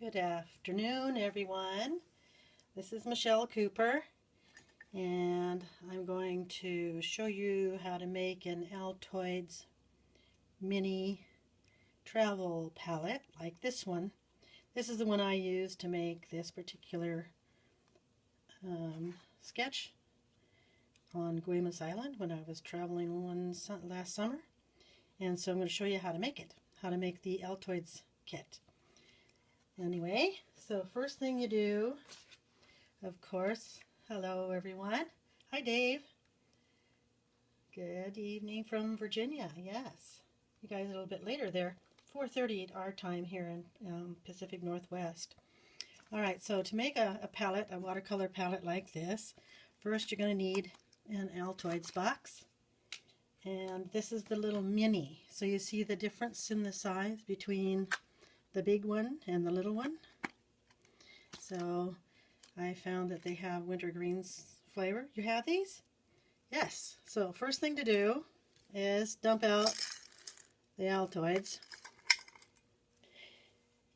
Good afternoon, everyone. This is Michelle Cooper, and I'm going to show you how to make an Altoids mini travel palette like this one. This is the one I used to make this particular sketch on Guaymas Island when I was traveling last summer. And so I'm going to show you how to make it, how to make the Altoids kit. Anyway, so first thing you do, of course, hello everyone. Hi Dave. Good evening from Virginia. Yes, you guys a little bit later there. 4:30 our time here in Pacific Northwest. All right, so to make a palette, a watercolor palette like this, first you're going to need an Altoids box. And this is the little mini. So you see the difference in the size between the big one and the little one. So I found that they have wintergreens flavor. You have these? Yes. So first thing to do is dump out the Altoids.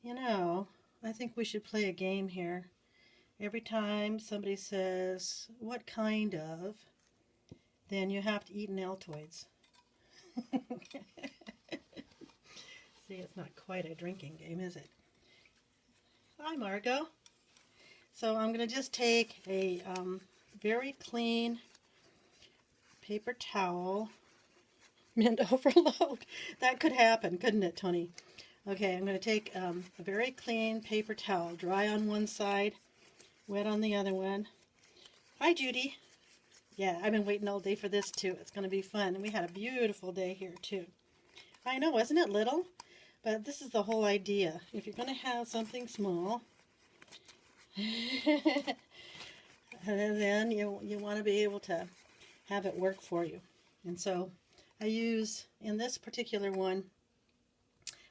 You know, I think we should play a game here. Every time somebody says, "What kind of?" then you have to eat an Altoids. See, it's not quite a drinking game, is it? Hi, Margot. So I'm going to just take a very clean paper towel. Mint overload. That could happen, couldn't it, Tony? Okay, I'm going to take a very clean paper towel, dry on one side, wet on the other one. Hi, Judy. Yeah, I've been waiting all day for this, too. It's going to be fun. And we had a beautiful day here, too. I know, wasn't it little? But this is the whole idea. If you're going to have something small, then you want to be able to have it work for you. And so I use, in this particular one,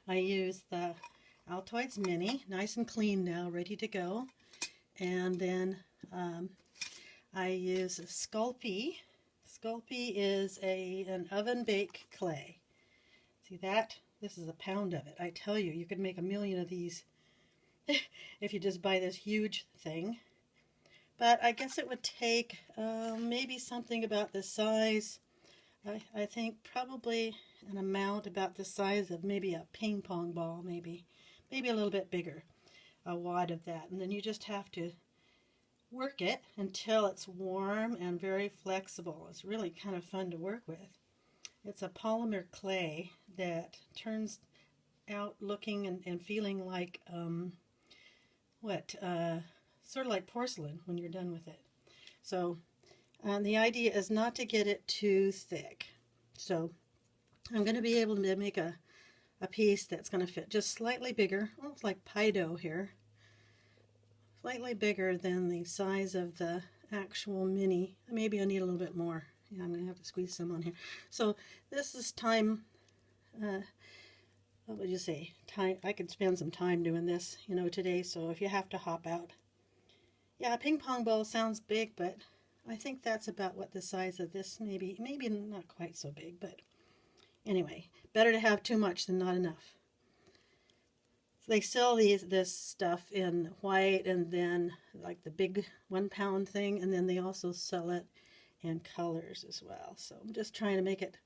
I use the Altoids Mini, nice and clean now, ready to go. And then I use Sculpey. Sculpey is an oven bake clay. See that? This is a pound of it. I tell you, you could make a million of these if you just buy this huge thing. But I guess it would take maybe something about the size. I think probably an amount about the size of maybe a ping pong ball, maybe a little bit bigger, a wad of that. And then you just have to work it until it's warm and very flexible. It's really kind of fun to work with. It's a polymer clay that turns out looking and feeling like sort of like porcelain when you're done with it. So the idea is not to get it too thick. So I'm going to be able to make a piece that's going to fit just slightly bigger, almost like pie dough here, slightly bigger than the size of the actual mini. Maybe I need a little bit more. Yeah, I'm going to have to squeeze some on here. So this is time, what would you say? Time. I could spend some time doing this, today. So if you have to hop out. Yeah, a ping pong ball sounds big, but I think that's about what the size of this, maybe not quite so big, but anyway, better to have too much than not enough. So they sell this stuff in white and then like the big 1 pound thing, and then they also sell it in colors as well. So I'm just trying to make it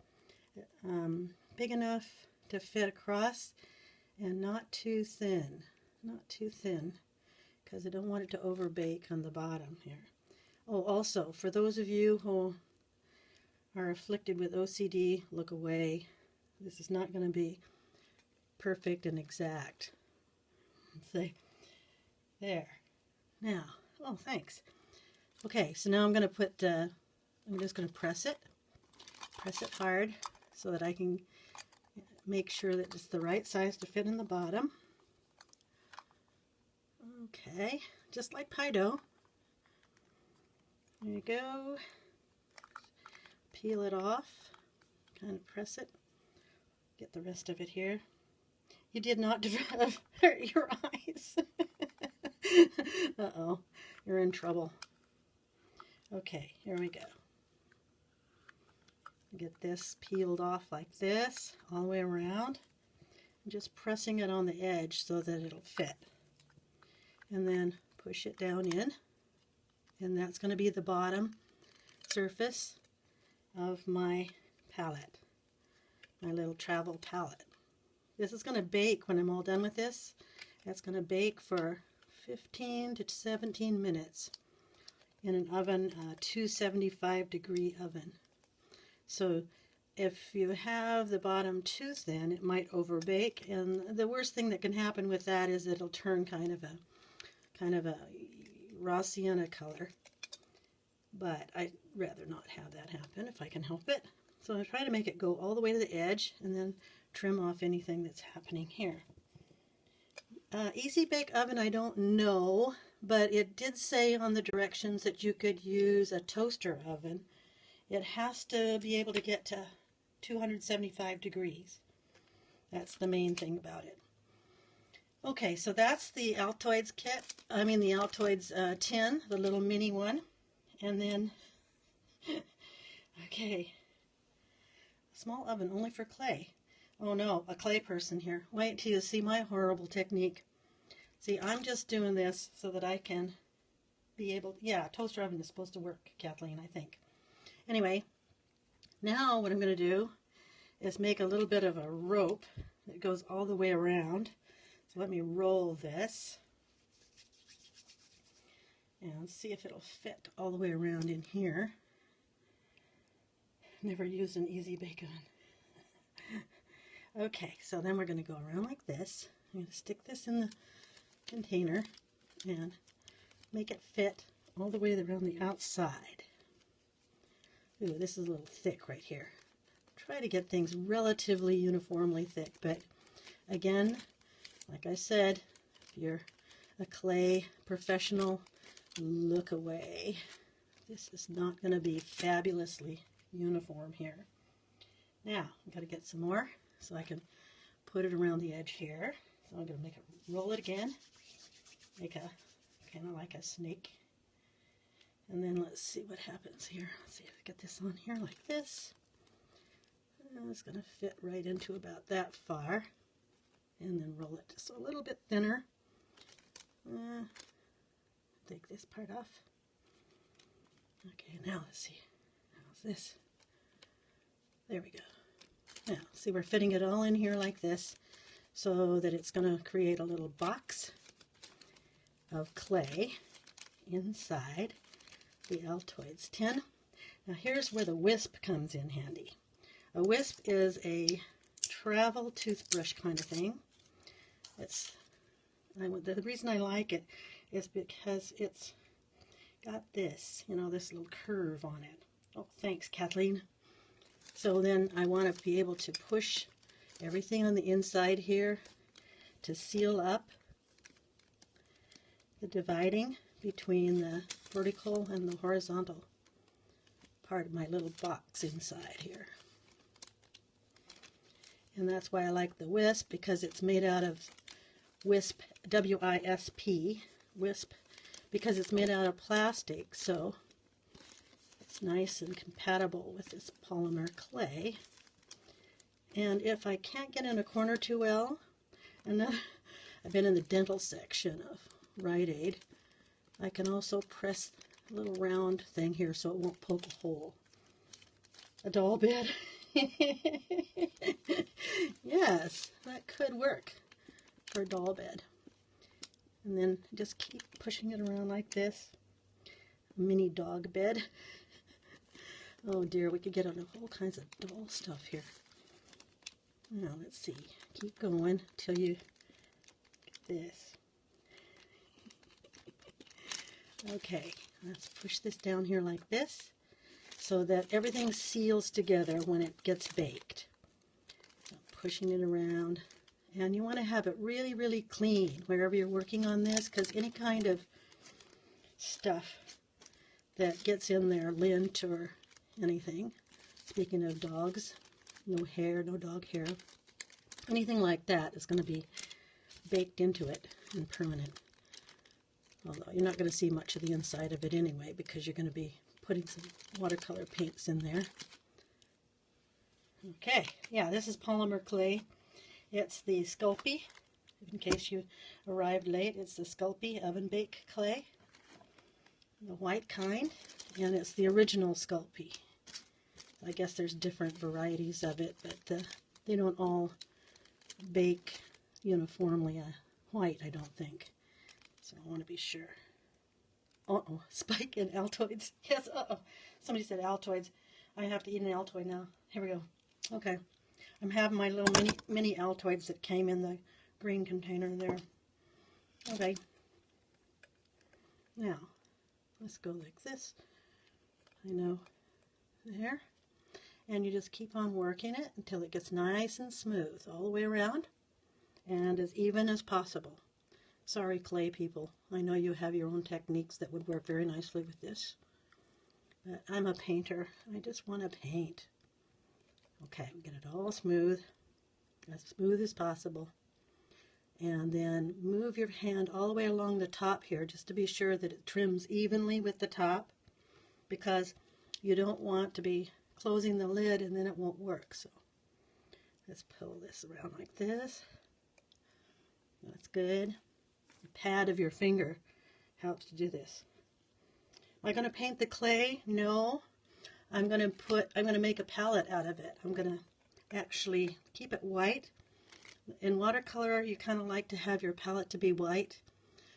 big enough to fit across and not too thin, because I don't want it to overbake on the bottom here. Oh, also, for those of you who are afflicted with OCD, look away. This is not going to be perfect and exact. Say, there. Now, oh, thanks. Okay, so now I'm going to put, I'm just going to press it hard so that I can make sure that it's the right size to fit in the bottom. Okay, just like pie dough. There you go. Peel it off, kind of press it. Get the rest of it here. You did not hurt your eyes. Uh-oh, you're in trouble. Okay, here we go. Get this peeled off like this, all the way around. I'm just pressing it on the edge so that it'll fit. and then push it down in, and that's going to be the bottom surface of my palette, my little travel palette. This is going to bake when I'm all done with this. That's going to bake for 15 to 17 minutes in an oven, 275 degree oven. So if you have the bottom too thin, it might overbake, and the worst thing that can happen with that is it'll turn kind of a raw sienna color. But I'd rather not have that happen if I can help it. So I try to make it go all the way to the edge and then trim off anything that's happening here. Easy bake oven, I don't know, but it did say on the directions that you could use a toaster oven. It has to be able to get to 275 degrees. That's the main thing about it. Okay, so that's the Altoids kit. I mean the Altoids tin, the little mini one. And then, okay, a small oven only for clay. Oh no, a clay person here. Wait till you see my horrible technique. See, I'm just doing this so that I can be able, yeah, toaster oven is supposed to work, Kathleen, I think. Anyway, now what I'm going to do is make a little bit of a rope that goes all the way around. So let me roll this and see if it'll fit all the way around in here. Never used an easy bake oven. Okay, so then we're going to go around like this. I'm going to stick this in the container and make it fit all the way around the outside. Ooh, this is a little thick right here. Try to get things relatively uniformly thick, but again, like I said, if you're a clay professional, look away. This is not going to be fabulously uniform here. Now, I've got to get some more so I can put it around the edge here. So I'm going to make it, roll it again, make a kind of like a snake. And then let's see what happens here. Let's see if I get this on here like this. And it's going to fit right into about that far. And then roll it just a little bit thinner. Take this part off. Okay, now let's see. How's this? There we go. Now, see, we're fitting it all in here like this so that it's going to create a little box of clay inside the Altoids tin. Now here's where the wisp comes in handy. A wisp is a travel toothbrush kind of thing. The reason I like it is because it's got this, you know, this little curve on it. Oh, thanks, Kathleen. So then I want to be able to push everything on the inside here to seal up the dividing between the vertical and the horizontal part of my little box inside here. And that's why I like the wisp, because it's made out of wisp, W-I-S-P, wisp, because it's made out of plastic, so it's nice and compatible with this polymer clay. And if I can't get in a corner too well, and then I've been in the dental section of Rite Aid, I can also press a little round thing here so it won't poke a hole. A doll bed. Yes, that could work for a doll bed. And then just keep pushing it around like this. A mini dog bed. Oh dear, we could get on all kinds of doll stuff here. Now let's see. Keep going till you get this. Okay, let's push this down here like this so that everything seals together when it gets baked. So pushing it around. And you want to have it really, really clean wherever you're working on this, because any kind of stuff that gets in there, lint or anything, speaking of dogs, no hair, no dog hair, anything like that is going to be baked into it and permanent. Although you're not going to see much of the inside of it anyway, because you're going to be putting some watercolor paints in there. Okay, yeah, this is polymer clay. It's the Sculpey in case you arrived late. It's the Sculpey oven bake clay, the white kind, and it's the original Sculpey. I guess there's different varieties of it, but they don't all bake uniformly white, I don't think. So I want to be sure. Uh-oh, Spike and Altoids. Yes, uh-oh. Somebody said Altoids. I have to eat an Altoid now. Here we go. Okay. I'm having my little mini Altoids that came in the green container there. Okay. Now, let's go like this. I know. There. And you just keep on working it until it gets nice and smooth all the way around and as even as possible. Sorry, clay people. I know you have your own techniques that would work very nicely with this. But I'm a painter. I just want to paint. Okay, get it all smooth as possible. And then move your hand all the way along the top here just to be sure that it trims evenly with the top, because you don't want to be closing the lid and then it won't work. So let's pull this around like this. That's good. The pad of your finger helps to do this. Am I going to paint the clay? No. I'm going to make a palette out of it. I'm going to actually keep it white. In watercolor, you kind of like to have your palette to be white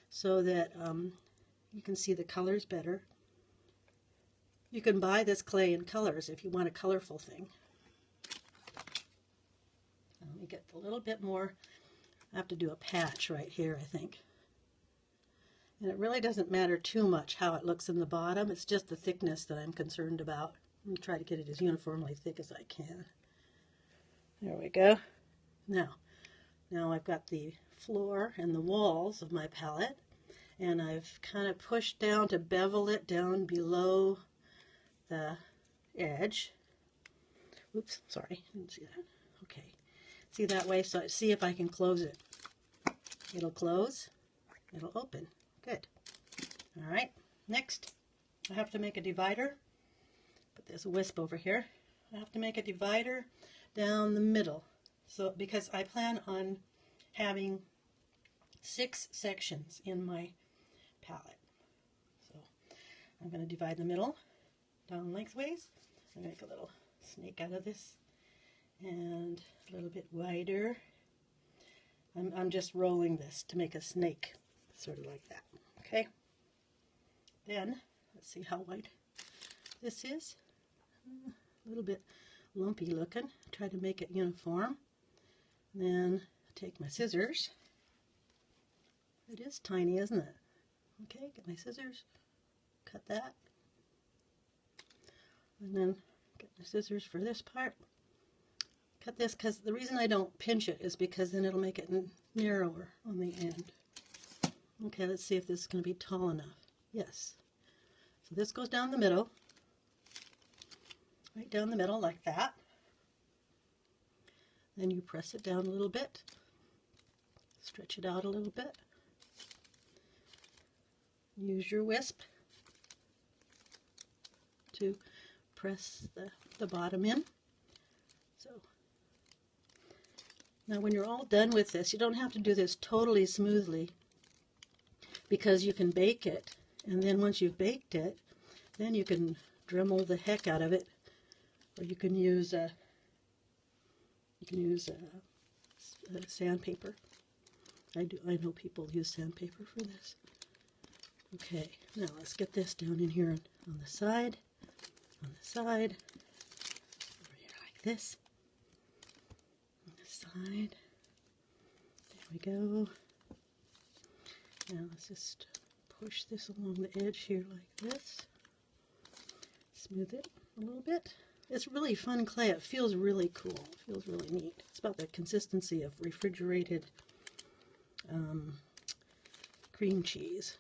so that you can see the colors better. You can buy this clay in colors if you want a colorful thing. Let me get a little bit more. I have to do a patch right here, I think. And it really doesn't matter too much how it looks in the bottom. It's just the thickness that I'm concerned about. I'm going to try to get it as uniformly thick as I can. There we go. Now I've got the floor and the walls of my palette, and I've kind of pushed down to bevel it down below the edge. Oops, sorry, didn't see that. Okay, see that way, so see if I can close it. It'll close, it'll open. Good. All right, next I have to make a divider. But there's a wisp over here. I have to make a divider down the middle. So because I plan on having 6 sections in my palette. So I'm going to divide the middle down lengthways. I'm going to make a little snake out of this and a little bit wider. I'm just rolling this to make a snake, sort of like that. Okay. Then let's see how wide this is. A little bit lumpy looking. Try to make it uniform. Then take my scissors. It is tiny, isn't it? Okay, get my scissors, cut that, and then get my scissors for this part. Cut this, because the reason I don't pinch it is because then it'll make it narrower on the end. Okay, let's see if this is going to be tall enough. Yes. So this goes down the middle. Right down the middle like that. Then you press it down a little bit. Stretch it out a little bit. Use your wisp to press the bottom in. So now when you're all done with this, you don't have to do this totally smoothly, because you can bake it, and then once you've baked it, then you can Dremel the heck out of it, or you can use sandpaper. I know people use sandpaper for this. Okay, now let's get this down in here on the side, over here like this, on the side. There we go. Now let's just push this along the edge here like this. Smooth it a little bit. It's really fun clay. It feels really cool. It feels really neat. It's about the consistency of refrigerated cream cheese.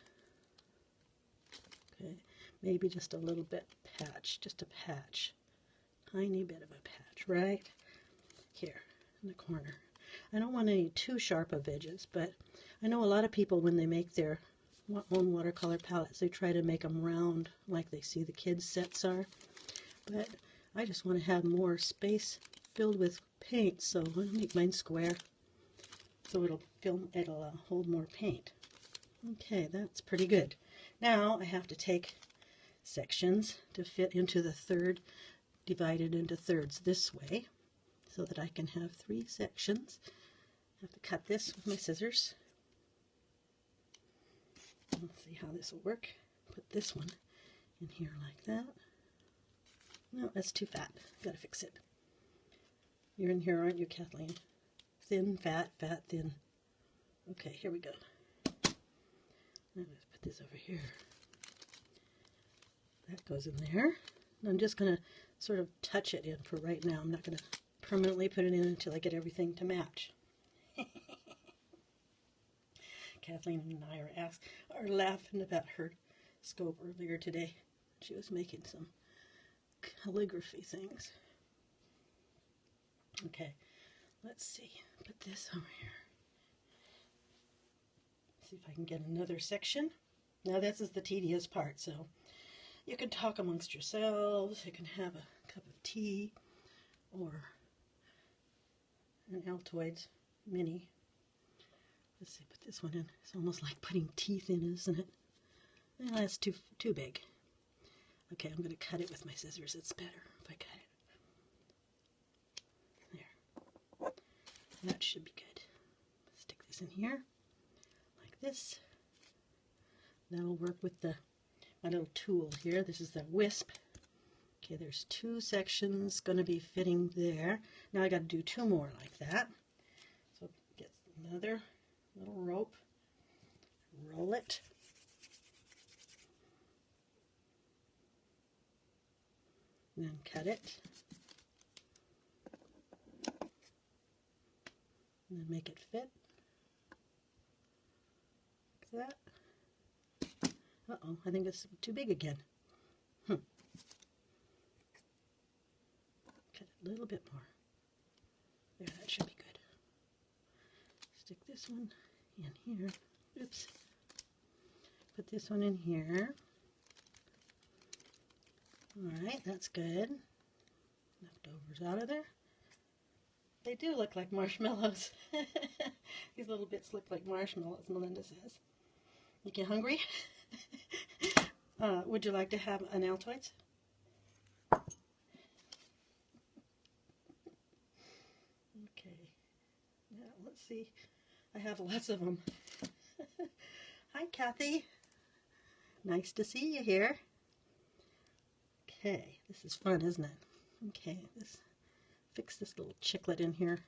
Okay, maybe just a little bit patch, just a patch. Tiny bit of a patch right here in the corner. I don't want any too sharp of edges, but I know a lot of people, when they make their own watercolor palettes, they try to make them round like they see the kids' sets are. But I just want to have more space filled with paint, so I'm going to make mine square. so it'll hold more paint. Okay, that's pretty good. Now I have to take sections to fit into the third, divided into thirds this way, so that I can have 3 sections. I have to cut this with my scissors. Let's see how this will work. Put this one in here like that. No, that's too fat. Gotta fix it. You're in here, aren't you, Kathleen? Thin, fat, fat, thin. Okay, here we go. Let's put this over here. That goes in there. I'm just going to sort of touch it in for right now. I'm not going to permanently put it in until I get everything to match. Kathleen and I are laughing about her scope earlier today. She was making some calligraphy things. Okay, let's see. Put this over here. See if I can get another section. Now this is the tedious part, so you can talk amongst yourselves, you can have a cup of tea, or an Altoids mini. Let's see, put this one in. It's almost like putting teeth in, isn't it? Well, that's too big. Okay, I'm going to cut it with my scissors. It's better if I cut it. There. That should be good. Stick this in here, like this. That'll work with my little tool here. This is the wisp. Okay, there's 2 sections going to be fitting there. Now I got to do 2 more like that. So get another little rope, roll it, and then cut it, and then make it fit like that. Uh-oh, I think it's too big again. Cut it a little bit more. There, that should be good. Stick this one in here. Oops. Put this one in here. Alright, that's good. Leftovers out of there. They do look like marshmallows. These little bits look like marshmallows, Melinda says. You get hungry? Would you like to have an Altoids? Okay. Now, let's see. I have lots of them. Hi, Kathy. Nice to see you here. Okay, this is fun, isn't it? Okay, fix this little chiclet in here.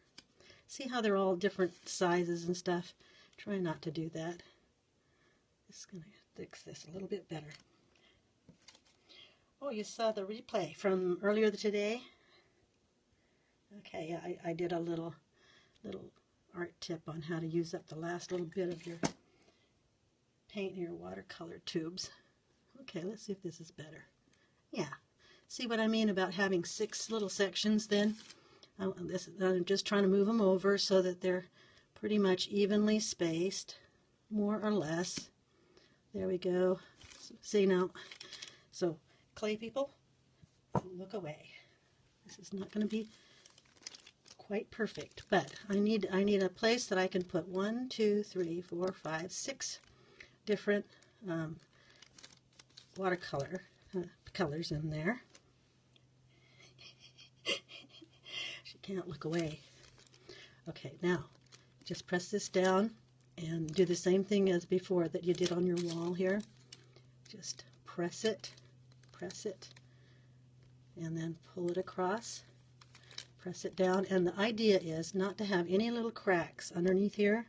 See how they're all different sizes and stuff? Try not to do that. Just going to fix this a little bit better. Oh, you saw the replay from earlier today? Okay, yeah, I did a little art tip on how to use up the last little bit of your paint in your watercolor tubes. Okay, let's see if this is better. Yeah, see what I mean about having 6 little sections then? I'm just trying to move them over so that they're pretty much evenly spaced, more or less. There we go. See now? So, clay people, look away. This is not going to be quite perfect, but I need a place that I can put 1, 2, 3, 4, 5, 6 different watercolor colors in there. She can't look away. Okay, now just press this down and do the same thing as before that you did on your wall here. Just press it, and then pull it across. Press it down, and the idea is not to have any little cracks underneath here.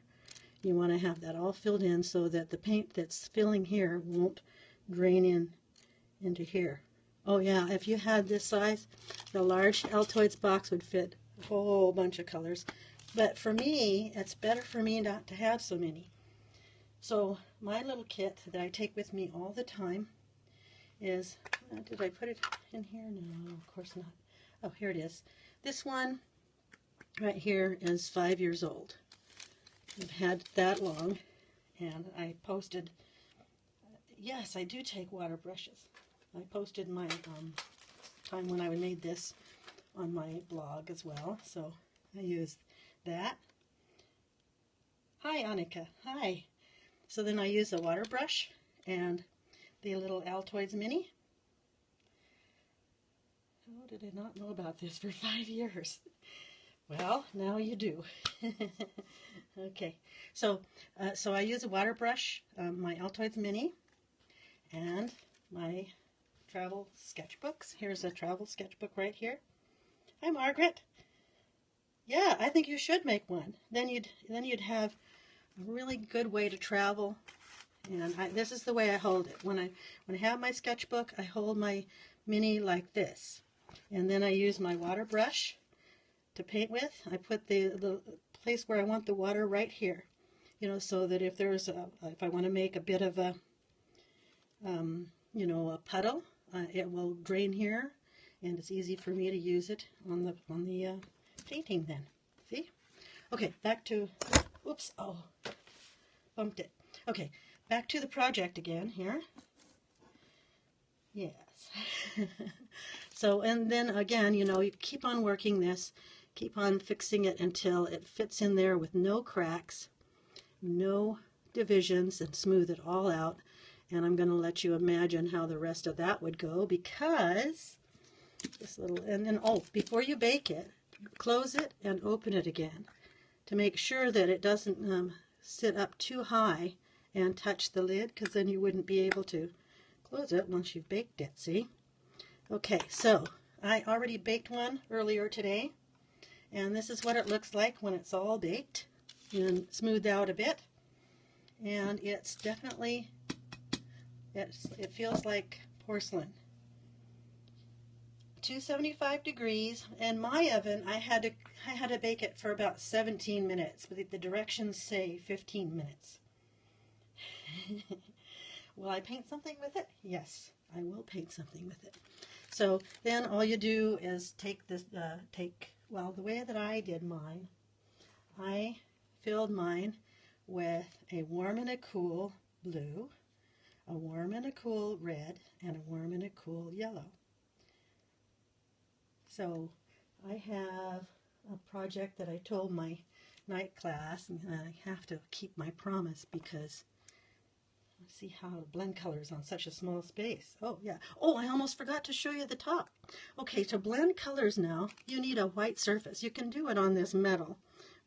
You want to have that all filled in so that the paint that's filling here won't drain into here. Oh yeah, if you had this size, the large Altoids box would fit a whole bunch of colors. But for me, it's better for me not to have so many. So my little kit that I take with me all the time is, did I put it in here? No, of course not. Oh, here it is. This one right here is 5 years old. I've had that long, and I posted, yes, I do take water brushes. I posted my time when I made this on my blog as well, so I used that. Hi, Annika. Hi. So then I use a water brush and the little Altoids Mini. How did I not know about this for 5 years? Well, now you do. Okay, so I use a water brush, my Altoids Mini, and my travel sketchbooks. Here's a travel sketchbook right here. Hi, Margaret. Yeah, I think you should make one. Then you'd have a really good way to travel. And this is the way I hold it. When I have my sketchbook, I hold my Mini like this, and then I use my water brush to paint with. I put the place where I want the water right here, so that if I want to make a bit of a a puddle, it will drain here, and it's easy for me to use it on the painting then. See? Okay, back to, oops, oh, bumped it. Okay, back to the project again here. Yes. So, and then again, you keep on working this, keep on fixing it until it fits in there with no cracks, no divisions, and smooth it all out. And I'm going to let you imagine how the rest of that would go, because this little, and then, oh, before you bake it, close it and open it again to make sure that it doesn't sit up too high and touch the lid, because then you wouldn't be able to close it once you've baked it, see? Okay, so I already baked one earlier today, and this is what it looks like when it's all baked and smoothed out a bit. And it's definitely, it feels like porcelain. 275 degrees, and my oven, I had to bake it for about 17 minutes, but the directions say 15 minutes. Will I paint something with it? Yes, I will paint something with it. So then all you do is take this, well, the way that I did mine, I filled mine with a warm and a cool blue, a warm and a cool red, and a warm and a cool yellow. So I have a project that I told my night class, and I have to keep my promise, because let's see how to blend colors on such a small space. Oh, yeah. Oh, I almost forgot to show you the top. Okay, to blend colors now, you need a white surface. You can do it on this metal,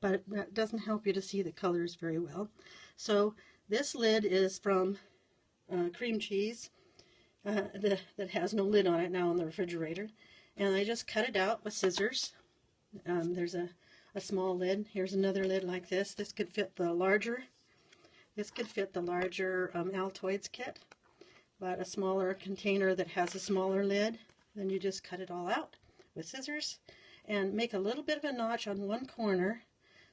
but that doesn't help you to see the colors very well. So this lid is from cream cheese that has no lid on it now in the refrigerator. And I just cut it out with scissors. There's a small lid. Here's another lid like this. This could fit the larger. This could fit the larger Altoids kit, but a smaller container that has a smaller lid, then you just cut it all out with scissors and make a little bit of a notch on one corner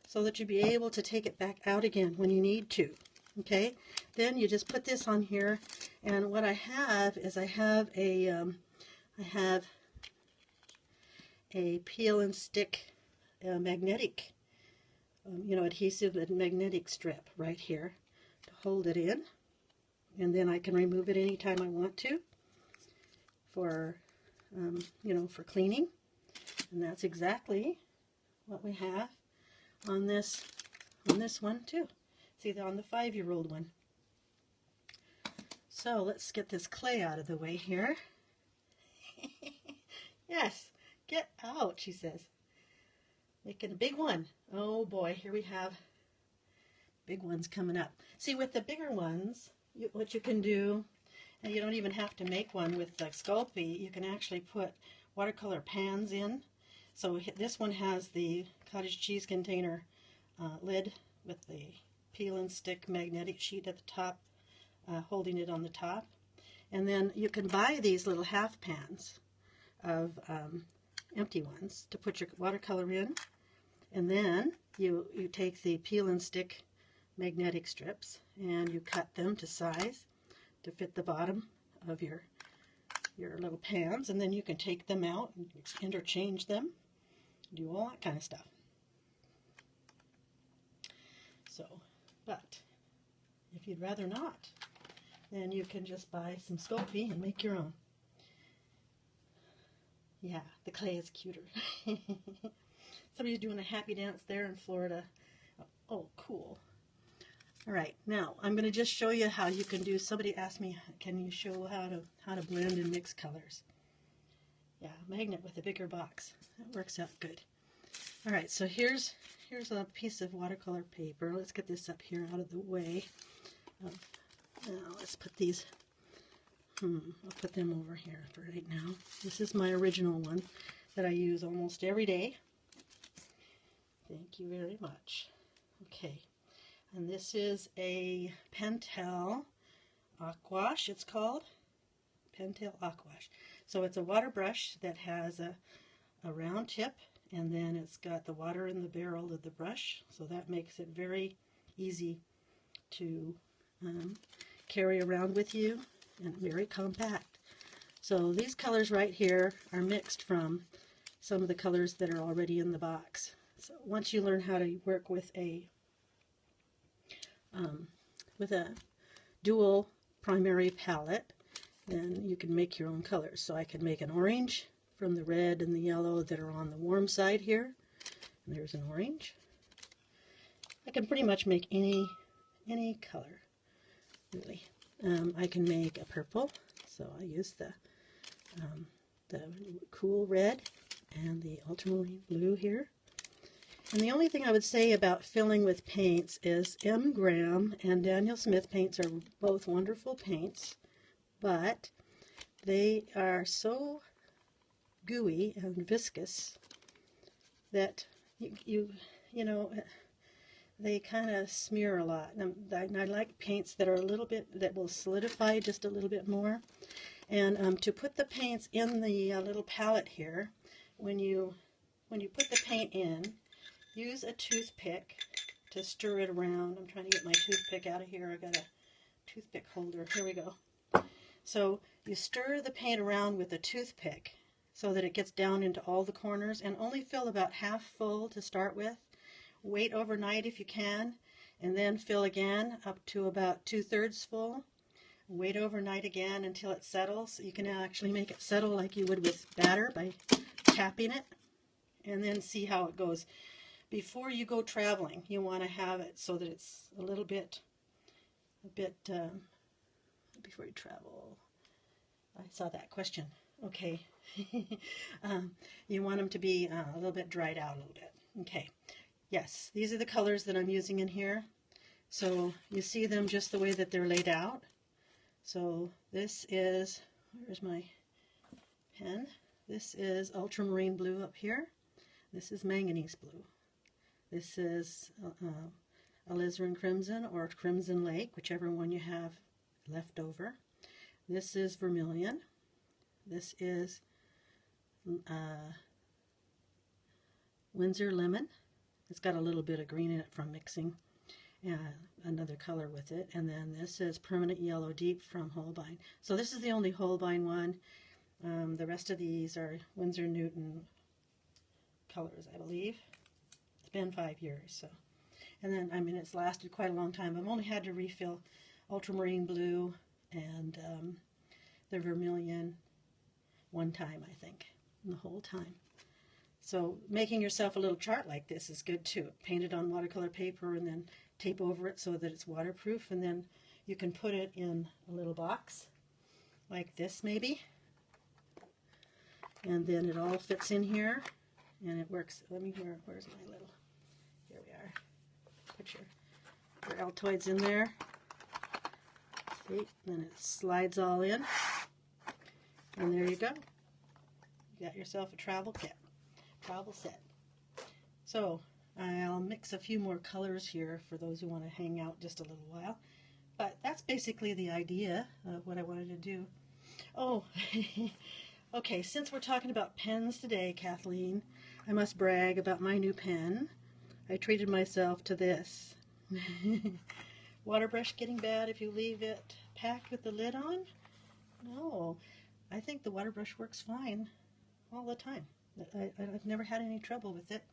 so that you'll be able to take it back out again when you need to. Okay, then you just put this on here, and what I have is I have a peel and stick magnetic, adhesive and magnetic strip right here to hold it in, and then I can remove it anytime I want to for, for cleaning. And that's exactly what we have on this one too. See, on the 5-year-old one. So let's get this clay out of the way here. Yes, get out, she says. Making a big one. Oh boy, here we have big ones coming up. See, with the bigger ones, what you can do, and you don't even have to make one with the Sculpey, you can actually put watercolor pans in. So this one has the cottage cheese container lid with the peel and stick magnetic sheet at the top, holding it on the top. And then you can buy these little half pans of empty ones to put your watercolor in. And then you take the peel and stick magnetic strips and you cut them to size to fit the bottom of your little pans, and then you can take them out and interchange them, do all that kind of stuff. So, but if you'd rather not, then you can just buy some Sculpey and make your own. Yeah, the clay is cuter. Somebody's doing a happy dance there in Florida. Oh, cool. All right, now I'm going to just show you how you can do. Somebody asked me, can you show how to blend and mix colors? Yeah, magnet with a bigger box. That works out good. All right, so here's a piece of watercolor paper. Let's get this up here out of the way. Now let's put these. I'll put them over here for right now. This is my original one that I use almost every day. Thank you very much. Okay, and this is a Pentel Aquash, it's called. Pentel Aquash. So it's a water brush that has a round tip, and then it's got the water in the barrel of the brush, so that makes it very easy to carry around with you, and very compact. So these colors right here are mixed from some of the colors that are already in the box. So once you learn how to work with a dual primary palette, then you can make your own colors. So I can make an orange from the red and the yellow that are on the warm side here. And there's an orange. I can pretty much make any color, really. I can make a purple, so I use the cool red and the ultramarine blue here. And the only thing I would say about filling with paints is M. Graham and Daniel Smith paints are both wonderful paints, but they are so gooey and viscous that you know, they kind of smear a lot. And I like paints that are a little bit, that will solidify just a little bit more. And to put the paints in the little palette here, when you put the paint in, use a toothpick to stir it around. I'm trying to get my toothpick out of here. I got a toothpick holder. Here we go. So you stir the paint around with a toothpick so that it gets down into all the corners, and only fill about half full to start with. Wait overnight if you can, and then fill again up to about 2/3 full. Wait overnight again until it settles. You can actually make it settle like you would with batter by tapping it, and then see how it goes. Before you go traveling, you want to have it so that it's a bit before you travel. I saw that question. Okay. You want them to be a little bit dried out a little bit. Okay. Yes, these are the colors that I'm using in here. So you see them just the way that they're laid out. So this is, where's my pen? This is ultramarine blue up here. This is manganese blue. This is alizarin crimson or crimson lake, whichever one you have left over. This is vermilion. This is Windsor lemon. It's got a little bit of green in it from mixing another color with it. And then this is permanent yellow deep from Holbein. So this is the only Holbein one. The rest of these are Winsor Newton colors, I believe. It's been 5 years. So, and then, I mean, it's lasted quite a long time. I've only had to refill ultramarine blue and the vermilion one time, I think, the whole time. So making yourself a little chart like this is good too. Paint it on watercolor paper and then tape over it so that it's waterproof, and then you can put it in a little box like this maybe, and then it all fits in here and it works. Let me hear, where's my little, here we are. Put your Altoids in there. See, then it slides all in, and there you go. You got yourself a travel kit. Travel set. So I'll mix a few more colors here for those who want to hang out just a little while. But that's basically the idea of what I wanted to do. Oh, okay, since we're talking about pens today, Kathleen, I must brag about my new pen. I treated myself to this. Water brush getting bad if you leave it packed with the lid on? No, I think the water brush works fine all the time. I've never had any trouble with it.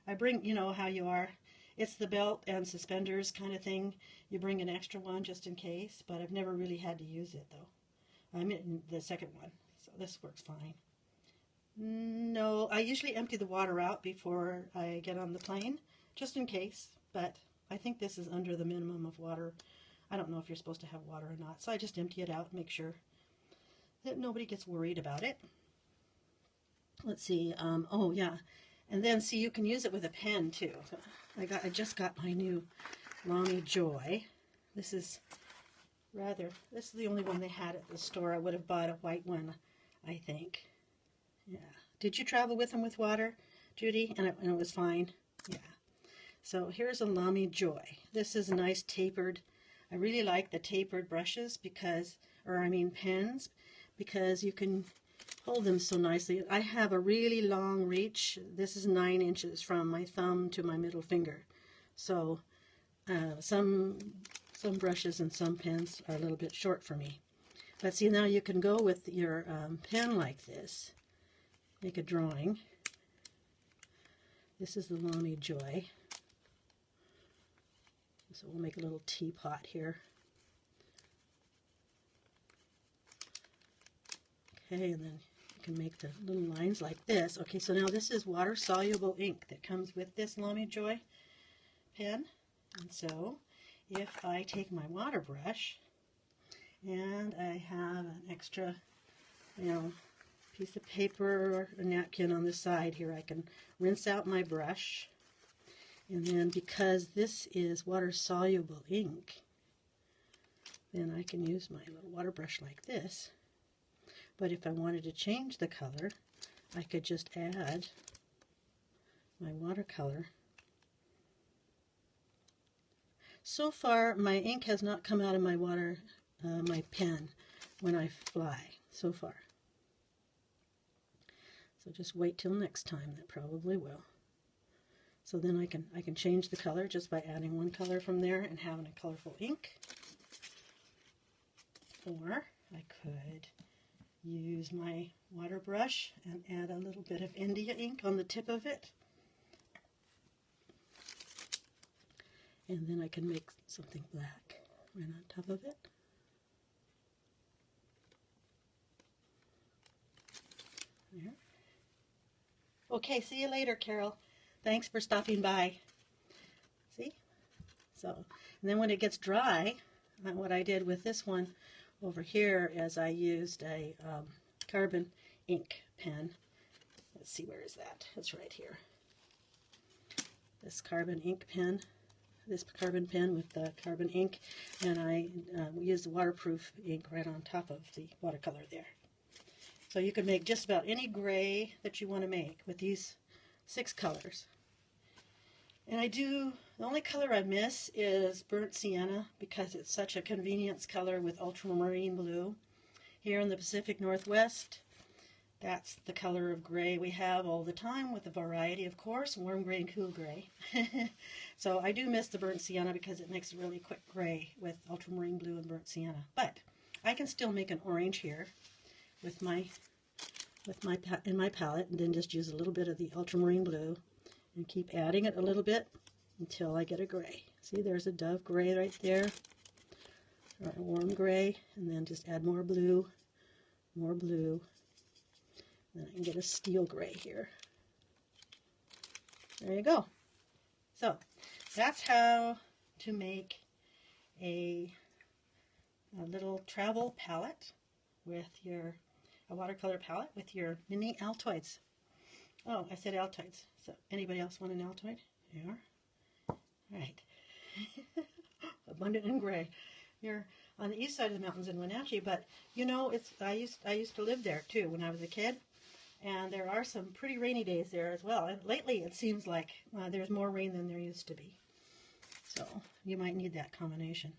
I bring, you know how you are. It's the belt and suspenders kind of thing. You bring an extra one just in case, but I've never really had to use it though. I'm in the second one, so this works fine. No, I usually empty the water out before I get on the plane, just in case, but I think this is under the minimum of water. I don't know if you're supposed to have water or not, so I just empty it out and make sure that nobody gets worried about it. Let's see, oh yeah, and then see, you can use it with a pen too. I just got my new Lamy Joy. This is the only one they had at the store. I would have bought a white one, I think. Yeah. Did you travel with them with water, Judy? And it was fine? Yeah. So here's a Lamy Joy. This is a nice tapered. I really like the tapered brushes because, pens, because you can hold them so nicely. I have a really long reach. This is 9 inches from my thumb to my middle finger. So some brushes and some pens are a little bit short for me. But see, now you can go with your pen like this. Make a drawing. This is the Lamy Joy. So we'll make a little teapot here. Okay, and then you can make the little lines like this. Okay, so now this is water-soluble ink that comes with this Lamy Joy pen. And so if I take my water brush and I have an extra, piece of paper or a napkin on the side here, I can rinse out my brush. And then because this is water-soluble ink, then I can use my little water brush like this. But if I wanted to change the color, I could just add my watercolor. So far, my ink has not come out of my my pen when I fly, so far. So just wait till next time, that probably will. So then I can change the color just by adding one color from there and having a colorful ink. Or I could use my water brush and add a little bit of India ink on the tip of it. And then I can make something black right on top of it. There. Okay, see you later, Carol. Thanks for stopping by. See? So, and then when it gets dry, what I did with this one over here is I used a carbon ink pen. Let's see, where is that? It's right here. This carbon ink pen. This carbon pen with the carbon ink, and I used the waterproof ink right on top of the watercolor there. So you can make just about any gray that you want to make with these 6 colors. And the only color I miss is burnt sienna because it's such a convenience color with ultramarine blue. Here in the Pacific Northwest, that's the color of gray we have all the time, with a variety, of course, warm gray and cool gray. So I do miss the burnt sienna because it makes a really quick gray with ultramarine blue and burnt sienna. But I can still make an orange here in my palette, and then just use a little bit of the ultramarine blue and keep adding it a little bit until I get a gray. See, there's a dove gray right there, or a warm gray, and then just add more blue, then I can get a steel gray here. There you go. So that's how to make a little travel palette with a watercolor palette with your mini Altoids. Oh, I said Altoids. So anybody else want an Altoid? There. All right. Abundant in gray. You're on the east side of the mountains in Wenatchee, but I used to live there too when I was a kid, and there are some pretty rainy days there as well. And lately it seems like there's more rain than there used to be. So you might need that combination.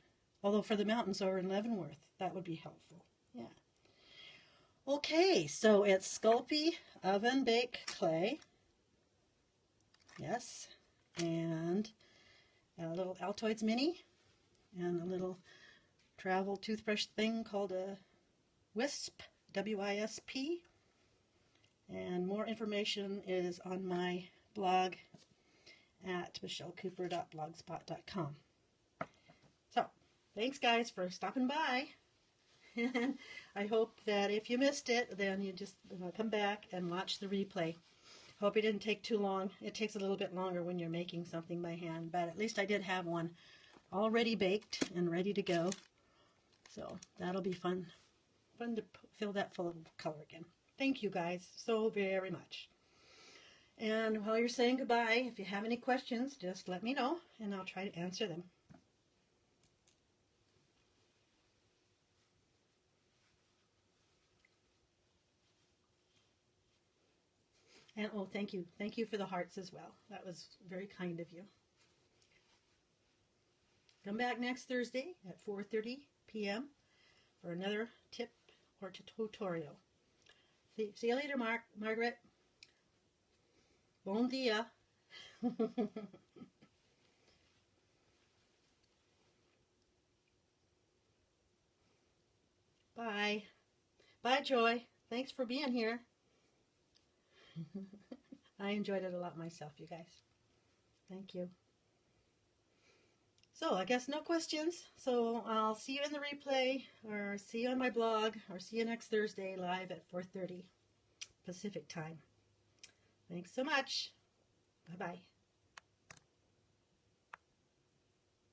Although for the mountains over in Leavenworth, that would be helpful. Yeah. Okay, so it's Sculpey oven bake clay. Yes. And a little Altoids mini and a little travel toothbrush thing called a Wisp, W-I-S-P. And more information is on my blog at michelecoopart.blogspot.com. So, thanks guys for stopping by. And I hope that if you missed it, then you just come back and watch the replay. Hope it didn't take too long. It takes a little bit longer when you're making something by hand, but at least I did have one already baked and ready to go. So that'll be fun. Fun to fill that full of color again. Thank you guys so very much. And while you're saying goodbye, if you have any questions, just let me know and I'll try to answer them. And oh, thank you. Thank you for the hearts as well. That was very kind of you. Come back next Thursday at 4:30 p.m. for another tip or tutorial. See you later, Margaret. Bon dia. Bye. Bye, Joy. Thanks for being here. I enjoyed it a lot myself, you guys. Thank you. So I guess no questions. So I'll see you in the replay, or see you on my blog, or see you next Thursday live at 4:30 Pacific time. Thanks so much. Bye-bye.